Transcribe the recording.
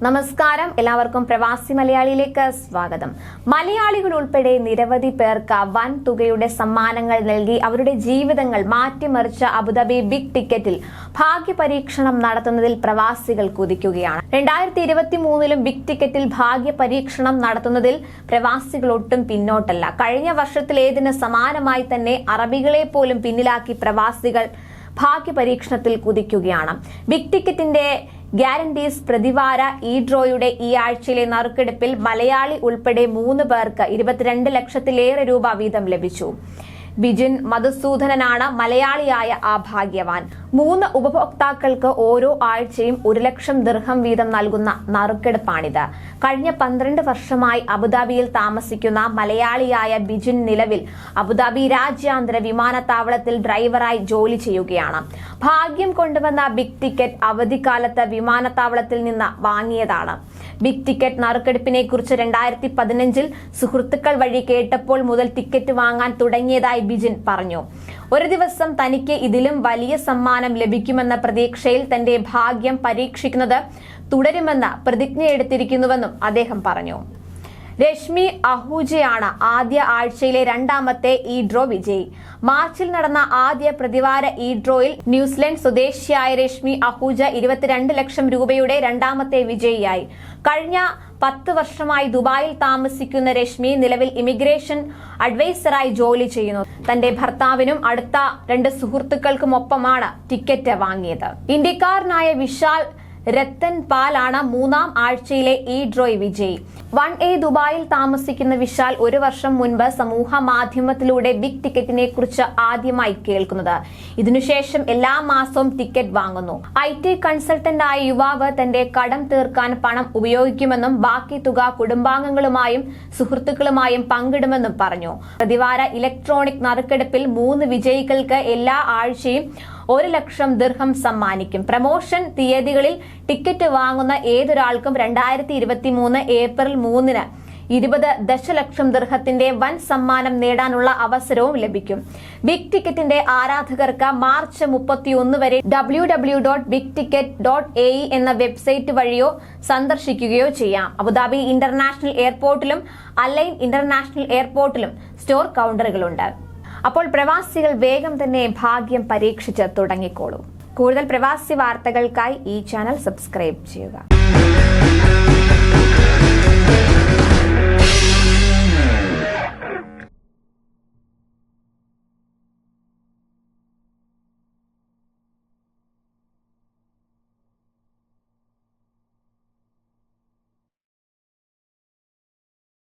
നമസ്കാരം, എല്ലാവർക്കും പ്രവാസി മലയാളിയിലേക്ക് സ്വാഗതം. മലയാളികൾ ഉൾപ്പെടെ നിരവധി പേർക്ക് വൻ തുകയുടെ സമ്മാനങ്ങൾ നൽകി അവരുടെ ജീവിതങ്ങൾ മാറ്റിമറിച്ച അബുദാബി ബിഗ് ടിക്കറ്റിൽ ഭാഗ്യപരീക്ഷണം നടത്തുന്നതിൽ പ്രവാസികൾ കുതിക്കുകയാണ്. 2023 ബിഗ് ടിക്കറ്റിൽ ഭാഗ്യപരീക്ഷണം നടത്തുന്നതിൽ പ്രവാസികൾ ഒട്ടും പിന്നോട്ടല്ല. കഴിഞ്ഞ വർഷത്തിലേതിന് സമാനമായി തന്നെ അറബികളെ പോലും പിന്നിലാക്കി പ്രവാസികൾ ഭാഗ്യപരീക്ഷണത്തിൽ കുതിക്കുകയാണ്. ബിഗ് ടിക്കറ്റിന്റെ ഗ്യാരണ്ടീസ് പ്രതിവാര ഡ്രോയുടെ ഈ ആഴ്ചയിലെ നറുക്കെടുപ്പിൽ മലയാളി ഉൾപ്പെടെ 3 പേർക്ക് 22 ലക്ഷത്തിലേറെ രൂപ വീതം ലഭിച്ചു. ബിജിൻ മധുസൂദനനാണ് മലയാളിയായ ആ ഭാഗ്യവാൻ. 3 ഉപഭോക്താക്കൾക്ക് ഓരോ ആഴ്ചയും 1 ലക്ഷം ദിർഹം വീതം നൽകുന്ന നറുക്കെടുപ്പാണിത്. കഴിഞ്ഞ 12 വർഷമായി അബുദാബിയിൽ താമസിക്കുന്ന മലയാളിയായ ബിജിൻ നിലവിൽ അബുദാബി രാജ്യാന്തര വിമാനത്താവളത്തിൽ ഡ്രൈവറായി ജോലി ചെയ്യുകയാണ്. ഭാഗ്യം കൊണ്ടുവന്ന ബിഗ് ടിക്കറ്റ് അവധിക്കാലത്ത് വിമാനത്താവളത്തിൽ നിന്ന് വാങ്ങിയതാണ്. ബിഗ് ടിക്കറ്റ് നറുക്കെടുപ്പിനെ കുറിച്ച് 2015 സുഹൃത്തുക്കൾ വഴി കേട്ടപ്പോൾ മുതൽ ടിക്കറ്റ് വാങ്ങാൻ തുടങ്ങിയതായി ബിജിൻ പറഞ്ഞു. ഒരു ദിവസം തനിക്ക് ഇതിലും വലിയ സമ്മാനം ലഭിക്കുമെന്ന പ്രതീക്ഷയിൽ തന്റെ ഭാഗ്യം പരീക്ഷിക്കുന്നത് തുടരുമെന്ന് പ്രതിജ്ഞയെടുത്തിരിക്കുന്നുവെന്നും അദ്ദേഹം പറഞ്ഞു. രശ്മി അഹൂജയാണ് ആദ്യ ആഴ്ചയിലെ 2ാമത്തെ ഡ്രോ വിജയി. മാർച്ചിൽ നടന്ന ആദ്യ പ്രതിവാര ഡ്രോയിൽ ന്യൂസിലൻഡ് സ്വദേശിയായ രശ്മി അഹൂജ 22 ലക്ഷം രൂപയുടെ 2ാമത്തെ വിജയിയായി. കഴിഞ്ഞ 10 വർഷമായി ദുബായിൽ താമസിക്കുന്ന രശ്മി നിലവിൽ ഇമിഗ്രേഷൻ അഡ്വൈസറായി ജോലി ചെയ്യുന്നു. തന്റെ ഭർത്താവിനും അടുത്ത 2 സുഹൃത്തുക്കൾക്കുമൊപ്പമാണ് ടിക്കറ്റ് വാങ്ങിയത്. ഇന്ത്യക്കാരനായ വിശാൽ രത്തൻ പാലാണ് 3ാം ആഴ്ചയിലെ ഡ്രോ വിജയി. 1A ദുബായിൽ താമസിക്കുന്ന വിശാൽ 1 വർഷം മുൻപ് സമൂഹ മാധ്യമത്തിലൂടെ ബിഗ് ടിക്കറ്റിനെ കുറിച്ച് ആദ്യമായി കേൾക്കുന്നത്. ഇതിനുശേഷം എല്ലാ മാസവും ടിക്കറ്റ് വാങ്ങുന്നു. IT കൺസൾട്ടന്റ് ആയ യുവാവ് തന്റെ കടം തീർക്കാൻ പണം ഉപയോഗിക്കുമെന്നും ബാക്കി തുക കുടുംബാംഗങ്ങളുമായും സുഹൃത്തുക്കളുമായും പങ്കിടുമെന്നും പറഞ്ഞു. പ്രതിവാര ഇലക്ട്രോണിക് നറുക്കെടുപ്പിൽ 3 വിജയികൾക്ക് എല്ലാ ആഴ്ചയും 1 ലക്ഷം ദിർഹം സമ്മാനിക്കും. പ്രമോഷൻ തീയതികളിൽ ടിക്കറ്റ് വാങ്ങുന്ന ഏതൊരാൾക്കും 2023 ഏപ്രിൽ 3-ന് 20 ദശലക്ഷം ദിർഹത്തിന്റെ വൻ സമ്മാനം നേടാനുള്ള അവസരവും ലഭിക്കും. ബിഗ് ടിക്കറ്റിന്റെ ആരാധകർക്ക് മാർച്ച് 31 വരെ www.bigticket.ae എന്ന വെബ്സൈറ്റ് വഴിയോ സന്ദർശിക്കുകയോ ചെയ്യാം. അബുദാബി ഇന്റർനാഷണൽ എയർപോർട്ടിലും അലൈൻ ഇന്റർനാഷണൽ എയർപോർട്ടിലും സ്റ്റോർ കൗണ്ടറുകളുണ്ട്. അപ്പോൾ പ്രവാസികൾ വേഗം തന്നെ ഭാഗ്യം പരീക്ഷിച്ച് തുടങ്ങിക്കോളൂ. കൂടുതൽ പ്രവാസി വാർത്തകൾക്കായി ഈ ചാനൽ സബ്സ്ക്രൈബ് ചെയ്യുക.